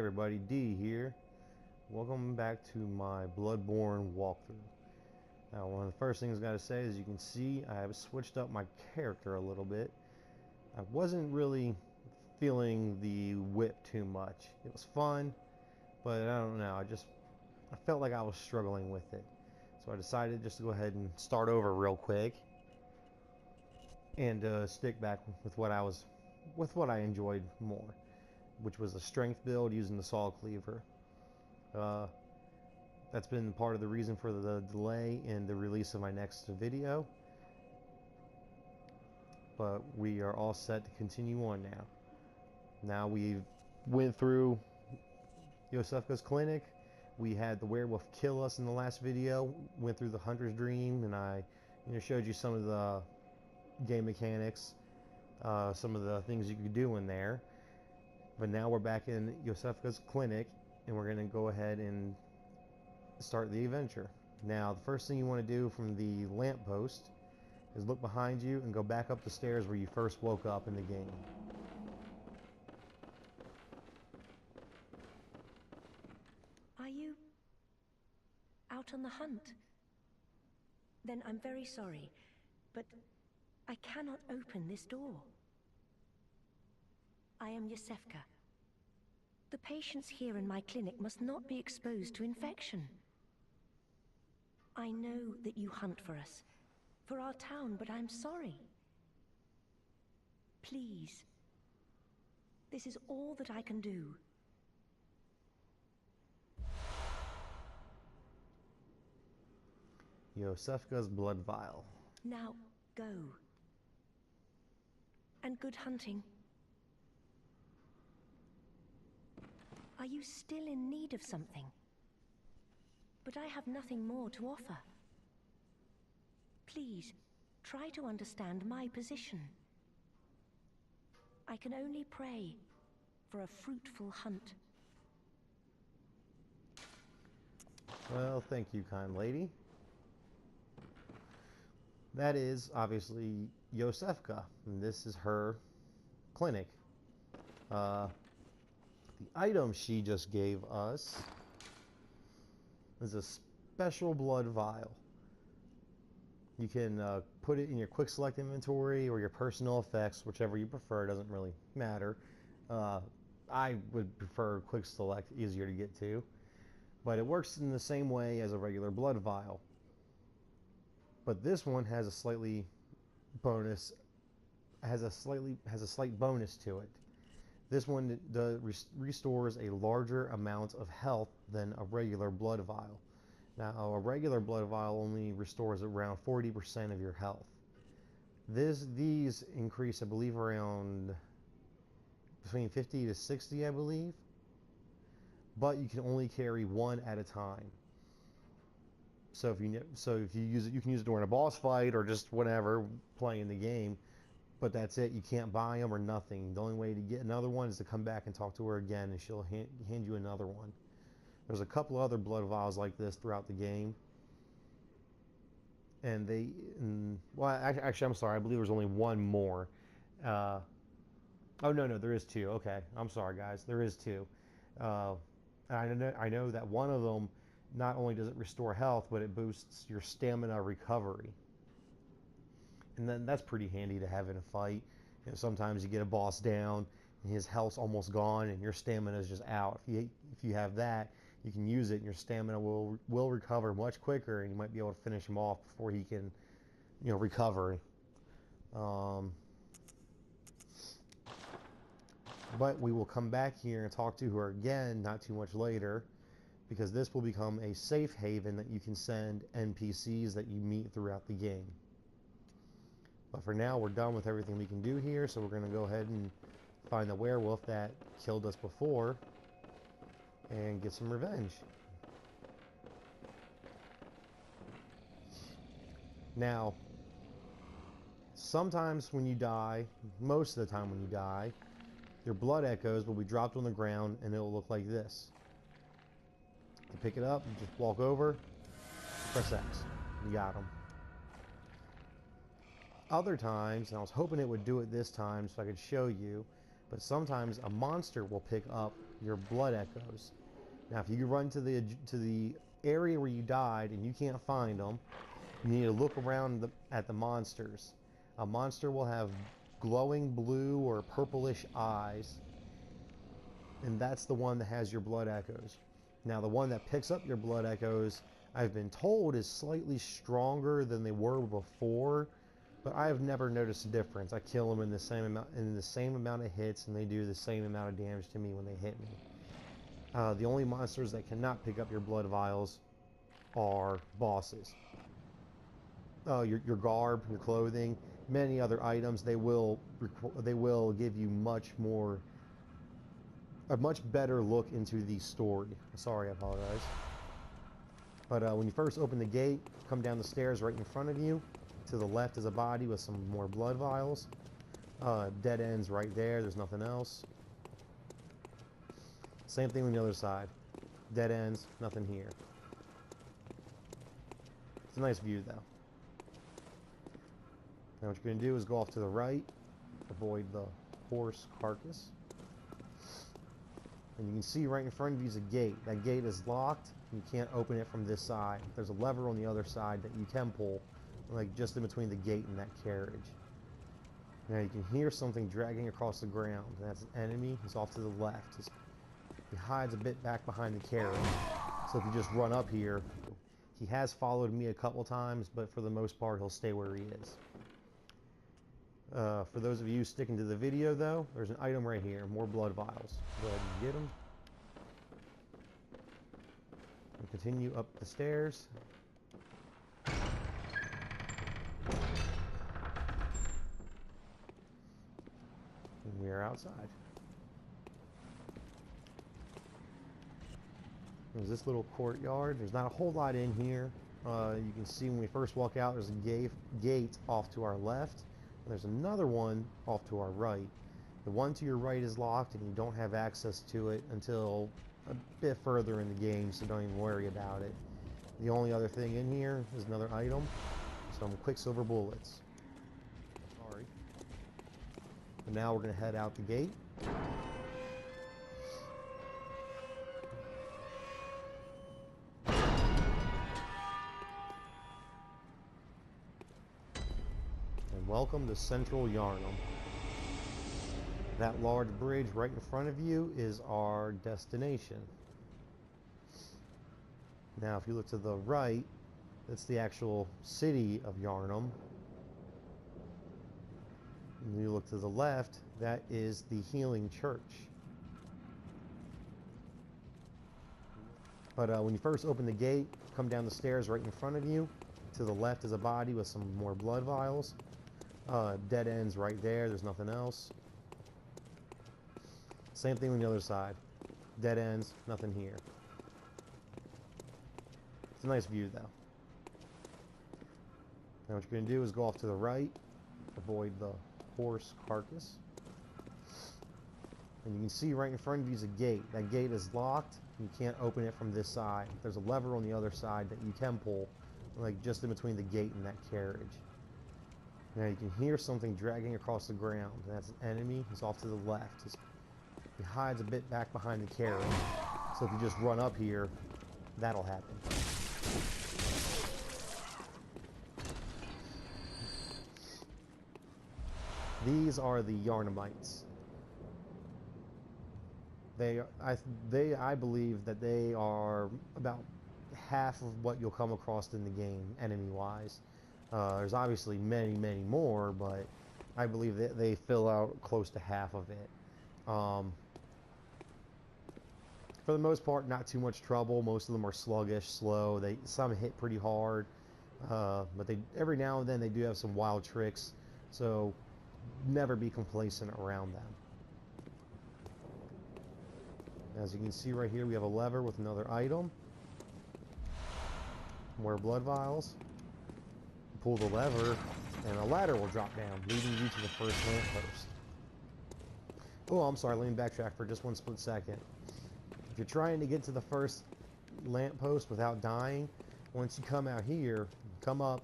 everybody, D here. Welcome back to my Bloodborne walkthrough. Now, one of the first things I gotta say is you can see I have switched up my character a little bit. I wasn't really feeling the whip too much. It was fun, but I don't know, I felt like I was struggling with it. So I decided just to go ahead and start over real quick and stick back with what I enjoyed more, which was a strength build using the saw cleaver. That's been part of the reason for the delay in the release of my next video, but we are all set to continue on now. Now we've went through Yosefka's clinic. We had the werewolf kill us in the last video, went through the hunter's dream, and I showed you some of the game mechanics, some of the things you could do in there. But now we're back in Yosefka's clinic, and we're going to go ahead and start the adventure. Now, the first thing you want to do from the lamppost is look behind you and go back up the stairs where you first woke up in the game. Are you out on the hunt? Then I'm very sorry, but I cannot open this door. I am Yosefka. The patients here in my clinic must not be exposed to infection. I know that you hunt for us, for our town, but I'm sorry. Please. This is all that I can do. Yosefka's blood vial. Now, go. And good hunting. Are you still in need of something? But I have nothing more to offer. Please, try to understand my position. I can only pray for a fruitful hunt. Well, thank you, kind lady. That is obviously Yosefka, and this is her clinic. The item she just gave us is a special blood vial. You can put it in your quick select inventory or your personal effects, whichever you prefer. It doesn't really matter. I would prefer quick select, easier to get to, but it works in the same way as a regular blood vial. But this one has a slight bonus to it. This one restores a larger amount of health than a regular blood vial. Now, a regular blood vial only restores around 40% of your health. These increase, I believe, around between 50 to 60, I believe. But you can only carry one at a time. So if you use it, you can use it during a boss fight or just whatever, playing the game. But that's it. You can't buy them or nothing. The only way to get another one is to come back and talk to her again, and she'll hand you another one. There's a couple other blood vials like this throughout the game, and well, actually, I'm sorry. I believe there's only one more. Oh no, there is two. Okay, I'm sorry, guys. There is two. I know that one of them not only does it restore health, but it boosts your stamina recovery. And then that's pretty handy to have in a fight. Sometimes you get a boss down and his health's almost gone and your stamina is just out. If you have that, you can use it and your stamina will recover much quicker, and you might be able to finish him off before he can recover. But we will come back here and talk to her again not too much later, because this will become a safe haven that you can send NPCs that you meet throughout the game. But for now, we're done with everything we can do here, so we're going to go ahead and find the werewolf that killed us before and get some revenge. Now, sometimes when you die, most of the time when you die, your blood echoes will be dropped on the ground and it will look like this. To pick it up, you just walk over, press X. You got them. Other times, and I was hoping it would do it this time so I could show you, but sometimes a monster will pick up your blood echoes. Now, if you run to the area where you died and you can't find them, you need to look around at the monsters. A monster will have glowing blue or purplish eyes, and that's the one that has your blood echoes. Now, the one that picks up your blood echoes, I've been told, is slightly stronger than they were before, but I have never noticed a difference. I kill them in the same amount of hits, and they do the same amount of damage to me when they hit me. The only monsters that cannot pick up your blood vials are bosses. Your garb, your clothing, many other items, they will give you a much better look into the story. Sorry, I apologize. But when you first open the gate, come down the stairs right in front of you. To the left is a body with some more blood vials. Dead ends right there. There's nothing else. Same thing on the other side. Dead ends, nothing here. It's a nice view, though. Now what you're going to do is go off to the right, avoid the horse carcass. And you can see right in front of you is a gate. That gate is locked. You can't open it from this side. There's a lever on the other side that you can pull, like just in between the gate and that carriage. Now you can hear something dragging across the ground. That's an enemy. He's off to the left. He hides a bit back behind the carriage. So if you just run up here, he has followed me a couple times, but for the most part, he'll stay where he is. For those of you sticking to the video, though, there's an item right here. More blood vials. Go ahead and get them. And continue up the stairs. And we are outside. There's this little courtyard. There's not a whole lot in here. You can see when we first walk out, there's a gate off to our left. And there's another one off to our right. The one to your right is locked, and you don't have access to it until a bit further in the game, so don't even worry about it. The only other thing in here is another item. Some Quicksilver bullets. Sorry. And now we're going to head out the gate. Welcome to Central Yarhnam. That large bridge right in front of you is our destination. Now, if you look to the right, that's the actual city of Yarhnam. And you look to the left, that is the Healing Church. But when you first open the gate, come down the stairs right in front of you. To the left is a body with some more blood vials. Dead ends right there. There's nothing else. Same thing on the other side. Dead ends, nothing here. It's a nice view, though. Now what you're going to do is go off to the right, avoid the horse carcass. And you can see right in front of you is a gate. That gate is locked. You can't open it from this side. There's a lever on the other side that you can pull, like just in between the gate and that carriage. Now you can hear something dragging across the ground. That's an enemy. He's off to the left. He hides a bit back behind the carriage. So if you just run up here, that'll happen. These are the Yarhnamites. I believe that they are about half of what you'll come across in the game, enemy-wise. There's obviously many, many more, but I believe that they fill out close to half of it. For the most part, not too much trouble. Most of them are sluggish, slow. Some hit pretty hard, but every now and then they do have some wild tricks. So never be complacent around them. As you can see right here, we have a lever with another item. More blood vials. Pull the lever, and a ladder will drop down, leading you to the first lamppost. Oh, I'm sorry, let me backtrack for just one split second. If you're trying to get to the first lamppost without dying, once you come out here, come up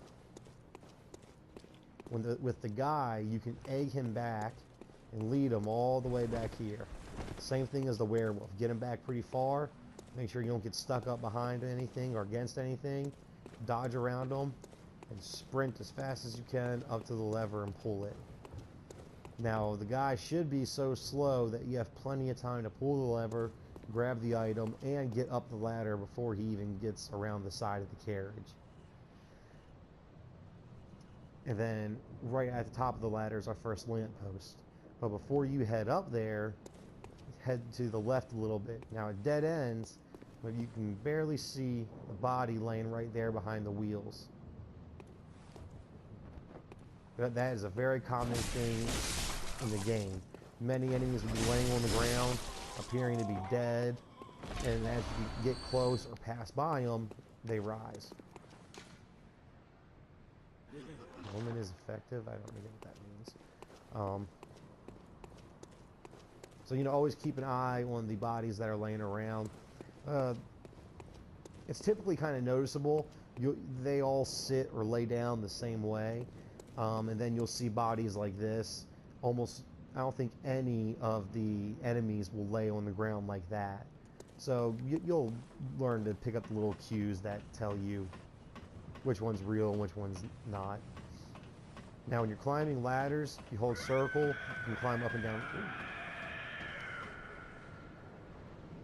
with the guy, you can egg him back, and lead them all the way back here. Same thing as the werewolf. Get them back pretty far. Make sure you don't get stuck up behind anything or against anything. Dodge around them and sprint as fast as you can up to the lever and pull it. Now, the guy should be so slow that you have plenty of time to pull the lever, grab the item, and get up the ladder before he even gets around the side of the carriage. And then right at the top of the ladder is our first lamppost. But before you head up there, head to the left a little bit. Now it dead ends, but you can barely see the body laying right there behind the wheels. But that is a very common thing in the game. Many enemies will be laying on the ground, appearing to be dead, and as you get close or pass by them, they rise. Woman is effective. I don't know what that means. So, you know, always keep an eye on the bodies that are laying around. It's typically kind of noticeable. They all sit or lay down the same way. And then you'll see bodies like this. Almost, I don't think any of the enemies will lay on the ground like that. So you'll learn to pick up the little cues that tell you which one's real and which one's not. Now when you're climbing ladders, you hold circle, you can climb up and down.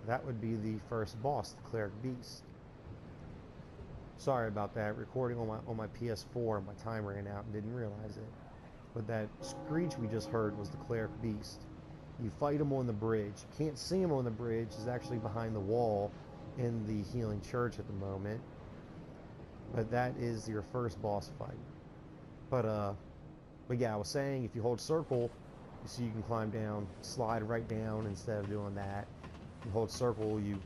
That would be the first boss, the Cleric Beast. Sorry about that, recording on my PS4, my time ran out and didn't realize it. But that screech we just heard was the Cleric Beast. You fight him on the bridge. You can't see him on the bridge, he's actually behind the wall in the Healing Church at the moment. But that is your first boss fight. But yeah, I was saying, if you hold circle, you see you can climb down, slide right down instead of doing that. You hold circle, you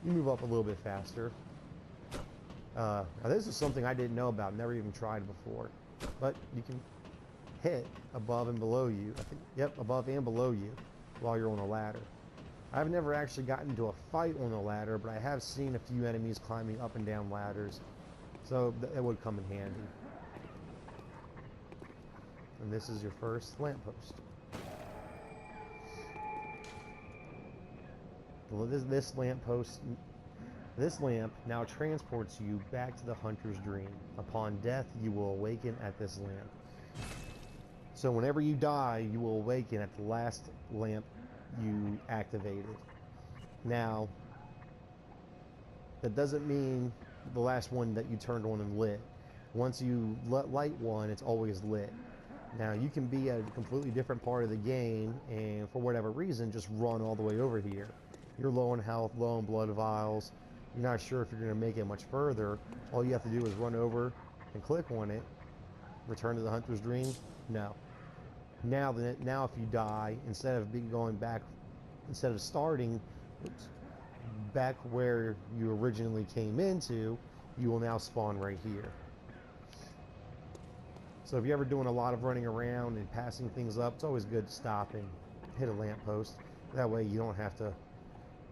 move up a little bit faster. Now this is something I didn't know about, never even tried before. But you can hit above and below you. I think, yep, above and below you while you're on a ladder. I've never actually gotten into a fight on a ladder, but I have seen a few enemies climbing up and down ladders. So that would come in handy. And this is your first lamppost. Well, this lamp now transports you back to the hunter's dream. Upon death, you will awaken at this lamp. So whenever you die, you will awaken at the last lamp you activated. Now, that doesn't mean the last one that you turned on and lit. Once you light one, it's always lit. Now, you can be at a completely different part of the game, and for whatever reason, just run all the way over here. You're low on health, low on blood vials. You're not sure if you're going to make it much further. All you have to do is run over and click on it. Return to the hunter's dream? No. Now if you die, instead of starting back where you originally came into, you will now spawn right here. So if you're ever doing a lot of running around and passing things up, it's always good to stop and hit a lamppost. That way you don't have to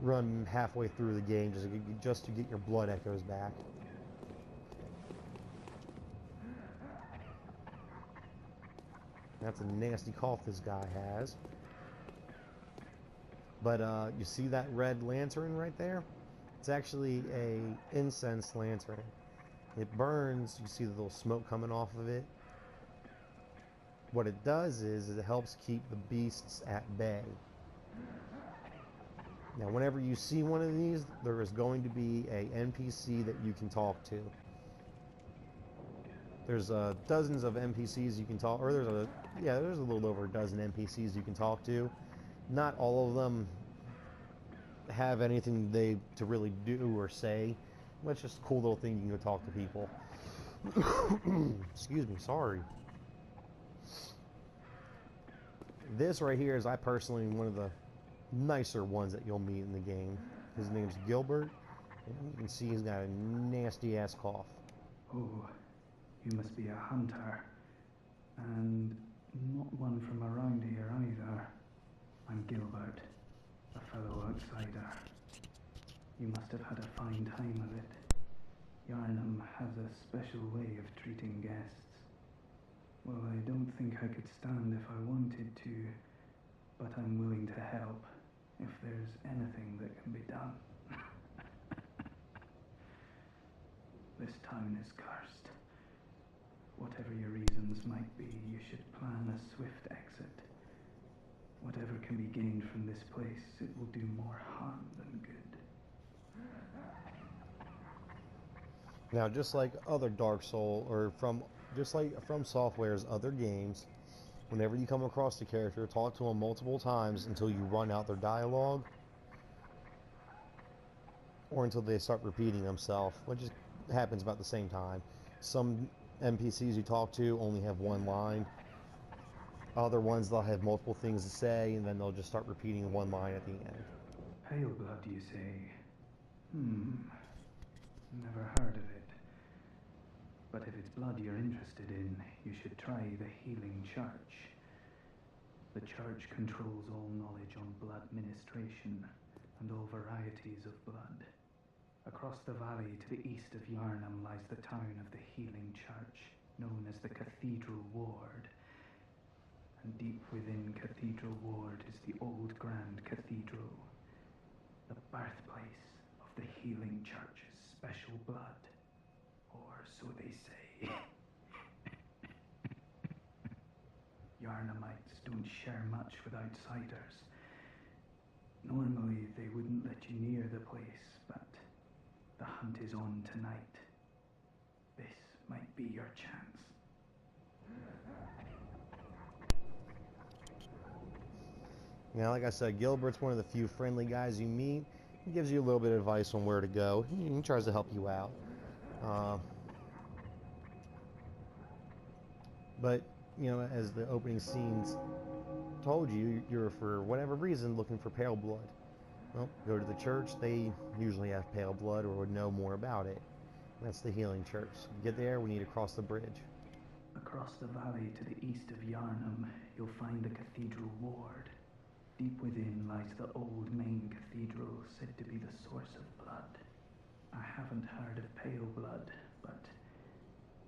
run halfway through the game just to get your blood echoes back. That's a nasty cough this guy has. But you see that red lantern right there? It's actually a incense lantern. It burns, you see the little smoke coming off of it. What it does is it helps keep the beasts at bay. Now whenever you see one of these, there is going to be a NPC that you can talk to. There's dozens of NPCs you can talk, or there's a little over a dozen NPCs you can talk to. Not all of them have anything to really do or say. But it's just a cool little thing you can go talk to people. Excuse me, sorry. This right here is one of the nicer ones that you'll meet in the game. His name's Gilbert, and you can see he's got a nasty ass cough. Oh, you must be a hunter, and not one from around here either. I'm Gilbert, a fellow outsider. You must have had a fine time of it. Yarhnam has a special way of treating guests. Well, I don't think I could stand if I wanted to but I'm willing to help if there's anything that can be done. This town is cursed. Whatever your reasons might be, you should plan a swift exit. Whatever can be gained from this place, it will do more harm than good. Now, just like other Dark Soul, or just like from Software's other games, whenever you come across the character, talk to them multiple times until you run out their dialogue, or until they start repeating themselves, which happens about the same time. Some NPCs you talk to only have one line. Other ones, they'll have multiple things to say, and then they'll just start repeating one line at the end. Pale blood, you say? Never heard of it. But if it's blood you're interested in, you should try the Healing Church. The church controls all knowledge on blood ministration and all varieties of blood. Across the valley to the east of Yarhnam lies the town of the Healing Church, known as the Cathedral Ward. And deep within Cathedral Ward is the old Grand Cathedral, the birthplace of the Healing Church's special blood. Or so they say. Yarhnamites don't share much with outsiders. Normally they wouldn't let you near the place, but the hunt is on tonight. This might be your chance. Now, like I said, Gilbert's one of the few friendly guys you meet. He gives you a little bit of advice on where to go. He tries to help you out. But, you know, as the opening scenes told you, you're, for whatever reason, looking for pale blood. Well, go to the church. They usually have pale blood or would know more about it. That's the Healing Church. Get there, we need to cross the bridge. Across the valley to the east of Yarhnam, you'll find the Cathedral Ward. Deep within lies the old main cathedral, said to be the source of blood. I haven't heard of pale blood, but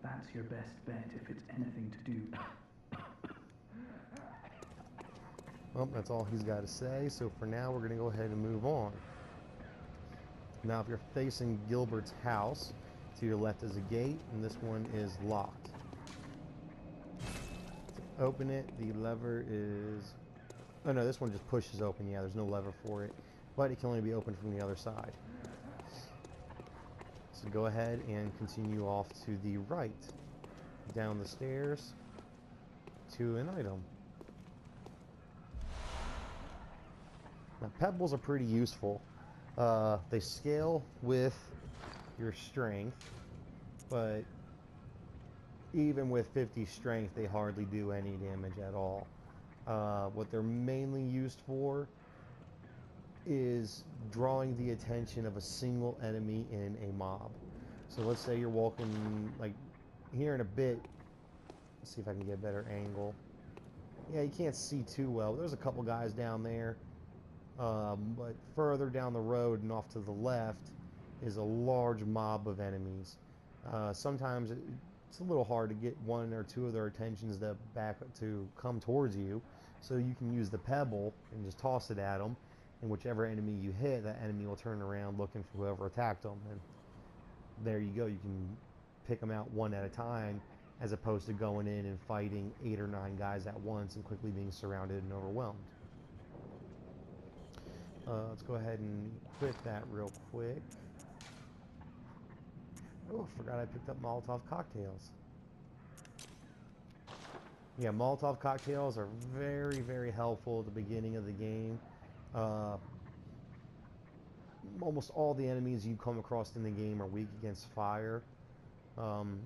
that's your best bet if it's anything to do. Well, that's all he's got to say, so for now we're going to go ahead and move on. Now, if you're facing Gilbert's house, to your left is a gate, and this one is locked. To open it, the lever is... Oh no, this one just pushes open. Yeah, there's no lever for it, but it can only be opened from the other side. So go ahead and continue off to the right, down the stairs to an item. Now, pebbles are pretty useful. They scale with your strength, but even with 50 strength, they hardly do any damage at all. What they're mainly used for is drawing the attention of a single enemy in a mob. So let's say you're walking, like here in a bit, let's see if I can get a better angle. Yeah, you can't see too well. There's a couple guys down there, but further down the road and off to the left is a large mob of enemies. Sometimes it's a little hard to get one or two of their attentions to come towards you, so you can use the pebble and just toss it at them, and whichever enemy you hit, that enemy will turn around looking for whoever attacked them, and there you go. You can pick them out one at a time, as opposed to going in and fighting 8 or 9 guys at once and quickly being surrounded and overwhelmed. Let's go ahead and equip that real quick. Oh, I forgot I picked up Molotov cocktails. Yeah, Molotov cocktails are very, very helpful at the beginning of the game. Almost all the enemies you come across in the game are weak against fire.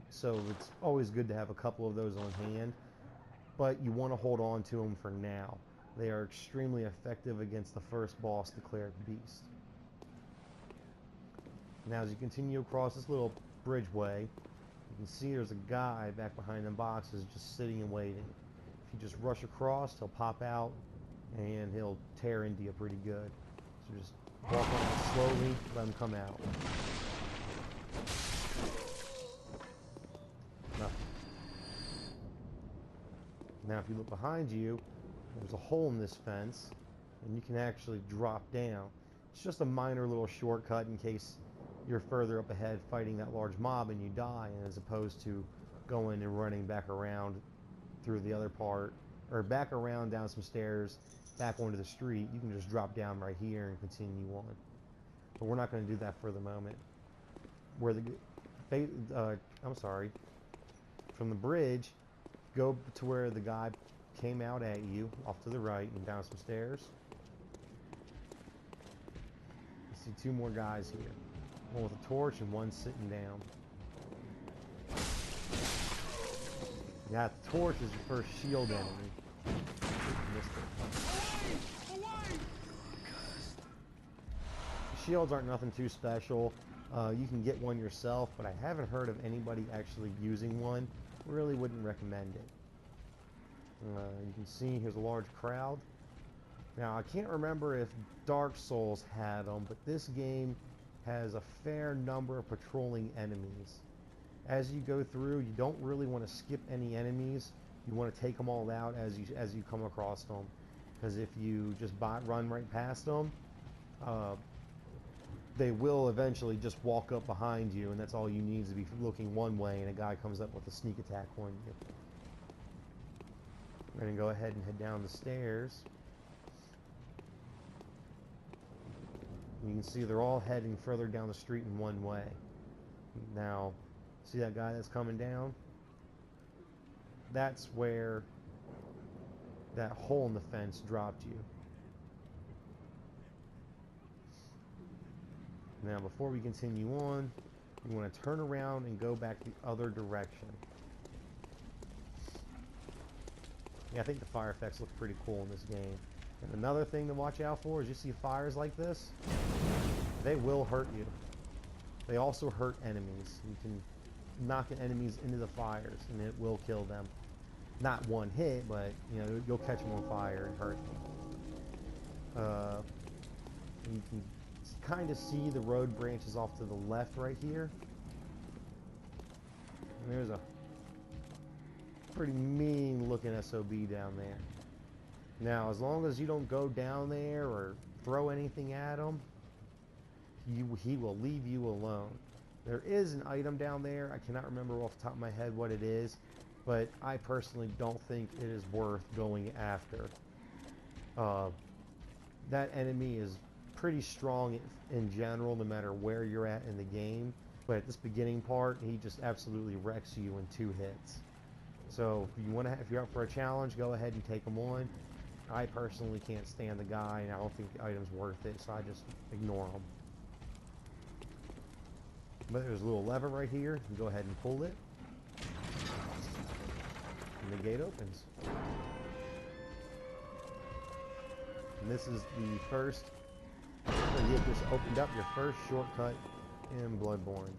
So it's always good to have a couple of those on hand. But you want to hold on to them for now. They are extremely effective against the first boss, the Cleric Beast. Now, as you continue across this little bridgeway, you can see there's a guy back behind them boxes just sitting and waiting. If you just rush across, he'll pop out and he'll tear into you pretty good. So just walk on slowly, let him come out. Nothing. Now, if you look behind you, There's a hole in this fence, and you can actually drop down. It's just a minor little shortcut in case you're further up ahead fighting that large mob and you die, and as opposed to going and running back around through the other part, or back around down some stairs, back onto the street, you can just drop down right here and continue on. But we're not going to do that for the moment. Where from the bridge, go to where the guy came out at you, off to the right and down some stairs. I see two more guys here. One with a torch and one sitting down. Yeah, the torch is your first shield enemy. Missed it. Shields aren't nothing too special. You can get one yourself, but I haven't heard of anybody actually using one. Really wouldn't recommend it. You can see here's a large crowd. Now I can't remember if Dark Souls had them, but this game has a fair number of patrolling enemies. As you go through, you don't really want to skip any enemies. You want to take them all out as you come across them, because if you just run right past them, they will eventually just walk up behind you, and that's all you need to be looking one way, and a guy comes up with a sneak attack on you. We're going to go ahead and head down the stairs. You can see they're all heading further down the street in one way. Now, see that guy that's coming down? That's where that hole in the fence dropped you. Now, before we continue on, you want to turn around and go back the other direction. Yeah, I think the fire effects look pretty cool in this game. And another thing to watch out for is you see fires like this, they will hurt you. They also hurt enemies. You can knock enemies into the fires and it will kill them. Not one hit, but you know, you'll catch them on fire and hurt them. You can kind of see the road branches off to the left right here. And there's a pretty mean looking SOB down there. Now, as long as you don't go down there or throw anything at him, he will leave you alone. There is an item down there. I cannot remember off the top of my head what it is, but I personally don't think it is worth going after. That enemy is pretty strong in general, no matter where you're at in the game. But at this beginning part, he just absolutely wrecks you in 2 hits. So if you're up for a challenge, go ahead and take him on. I personally can't stand the guy, and I don't think the item's worth it, so I just ignore him. But there's a little lever right here. You go ahead and pull it, and the gate opens. And this is the first. You have just opened up your first shortcut in Bloodborne.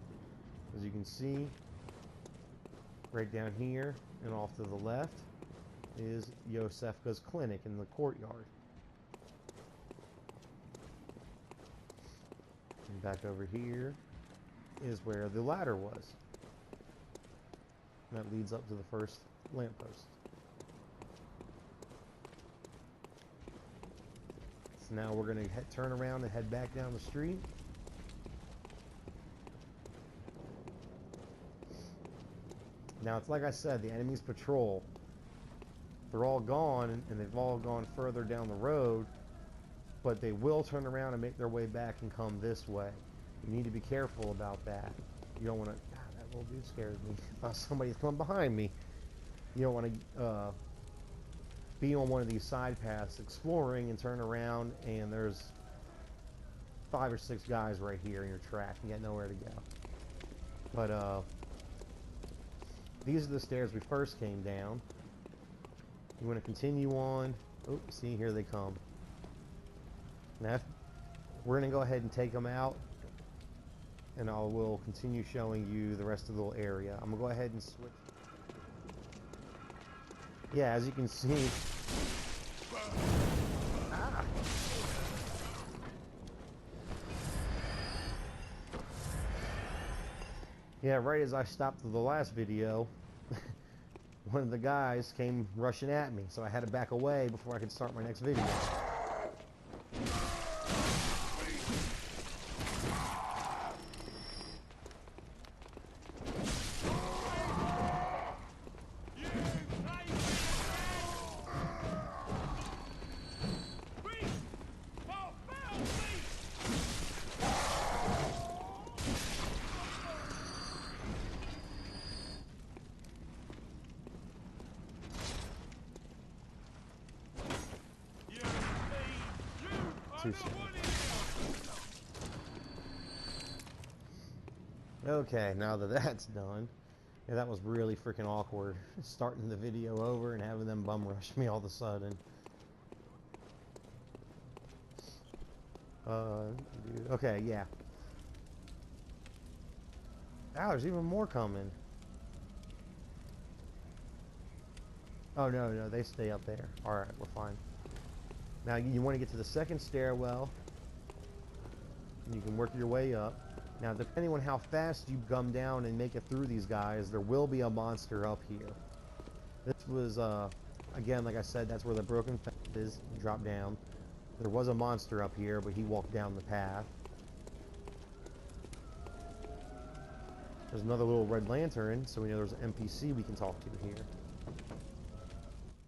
As you can see, right down here and off to the left is Yosefka's clinic in the courtyard. And back over here is where the ladder was. And that leads up to the first lamppost. So now we're going to turn around and head back down the street. Now, it's like I said, the enemies patrol. They're all gone, and they've all gone further down the road, but they will turn around and make their way back and come this way. You need to be careful about that. You don't want to... that little dude scared me. I thought somebody's come behind me. You don't want to be on one of these side paths exploring and turn around, and there's 5 or 6 guys right here in your track. You got nowhere to go. But, these are the stairs we first came down. You want to continue on. Oh, see, here they come. Now, we're going to go ahead and take them out, and I will continue showing you the rest of the little area. I'm going to go ahead and switch. Yeah, as you can see. Ah. Yeah, right as I stopped the last video, one of the guys came rushing at me, so I had to back away before I could start my next video. Okay, now that that's done, yeah, that was really freaking awkward. Starting the video over and having them bum rush me all of a sudden. Okay, yeah. Ow, there's even more coming. Oh, no, they stay up there. Alright, we're fine. Now, you want to get to the second stairwell. You can work your way up. Now, depending on how fast you gum down and make it through these guys, there will be a monster up here. This was, again, like I said, that's where the broken fence is. You drop down. There was a monster up here, but he walked down the path. There's another little red lantern, so we know there's an NPC we can talk to here.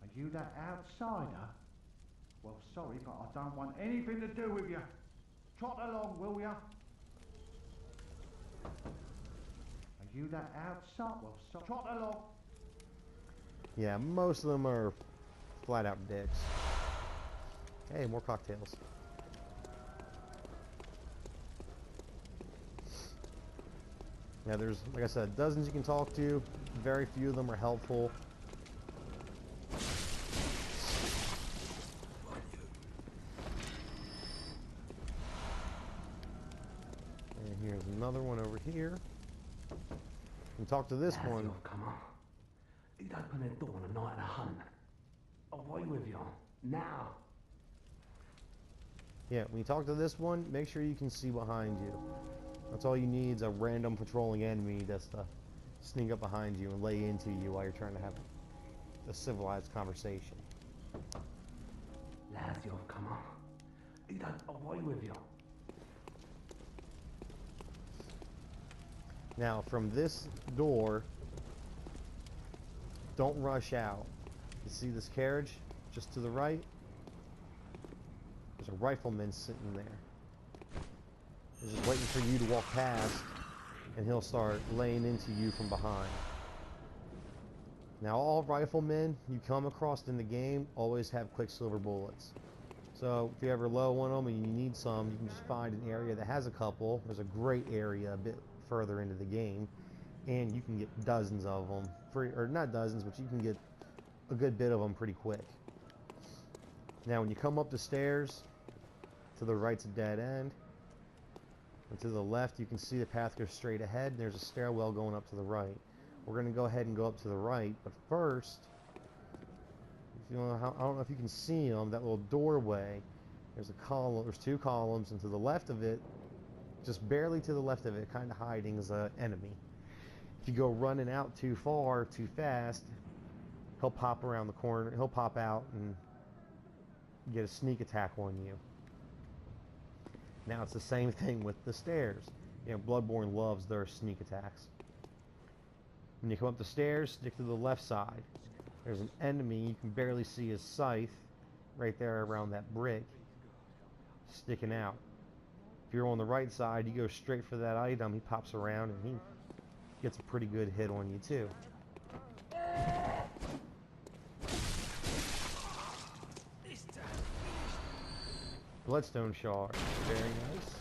Are you that outsider? Well, sorry, but I don't want anything to do with you. Trot along, will ya? Are you that outsider? Well, sorry. Trot along. Yeah, most of them are flat out dicks. Hey, more cocktails. Yeah, there's, like I said, dozens you can talk to. Very few of them are helpful. And here's another one over here. You can talk to this one. Come on. He'd open the door on a night of a hunt. Away with you. Now. Yeah, when you talk to this one, make sure you can see behind you. That's all you need is a random patrolling enemy that's to sneak up behind you and lay into you while you're trying to have a civilized conversation. Lads, you come on. He'd away with you. Now, from this door, don't rush out. You see this carriage just to the right? There's a rifleman sitting there. He's just waiting for you to walk past, and he'll start laying into you from behind. Now, all riflemen you come across in the game always have quicksilver bullets. So, if you're ever low on them and you need some, you can just find an area that has a couple. There's a great area a bit further into the game, and you can get dozens of them. Or not dozens, but you can get a good bit of them pretty quick. Now, when you come up the stairs, to the right's a dead end. And to the left, you can see the path goes straight ahead, and there's a stairwell going up to the right. We're going to go ahead and go up to the right, but first, I don't know if you can see them, that little doorway, there's a column, there's two columns, and to the left of it, just barely to the left of it, kind of hiding, is an enemy. If you go running out too far, too fast, he'll pop around the corner, he'll pop out and get a sneak attack on you. Now it's the same thing with the stairs. You know, Bloodborne loves their sneak attacks. When you come up the stairs, stick to the left side. There's an enemy, you can barely see his scythe right there around that brick sticking out. If you're on the right side, you go straight for that item, he pops around and he gets a pretty good hit on you too. Bloodstone shard, very nice.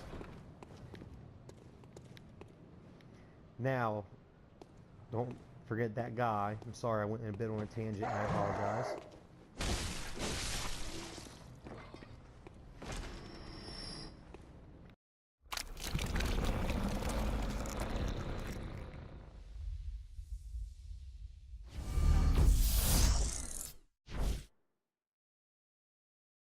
Now, don't forget that guy. I'm sorry I went in a bit on a tangent, I apologize.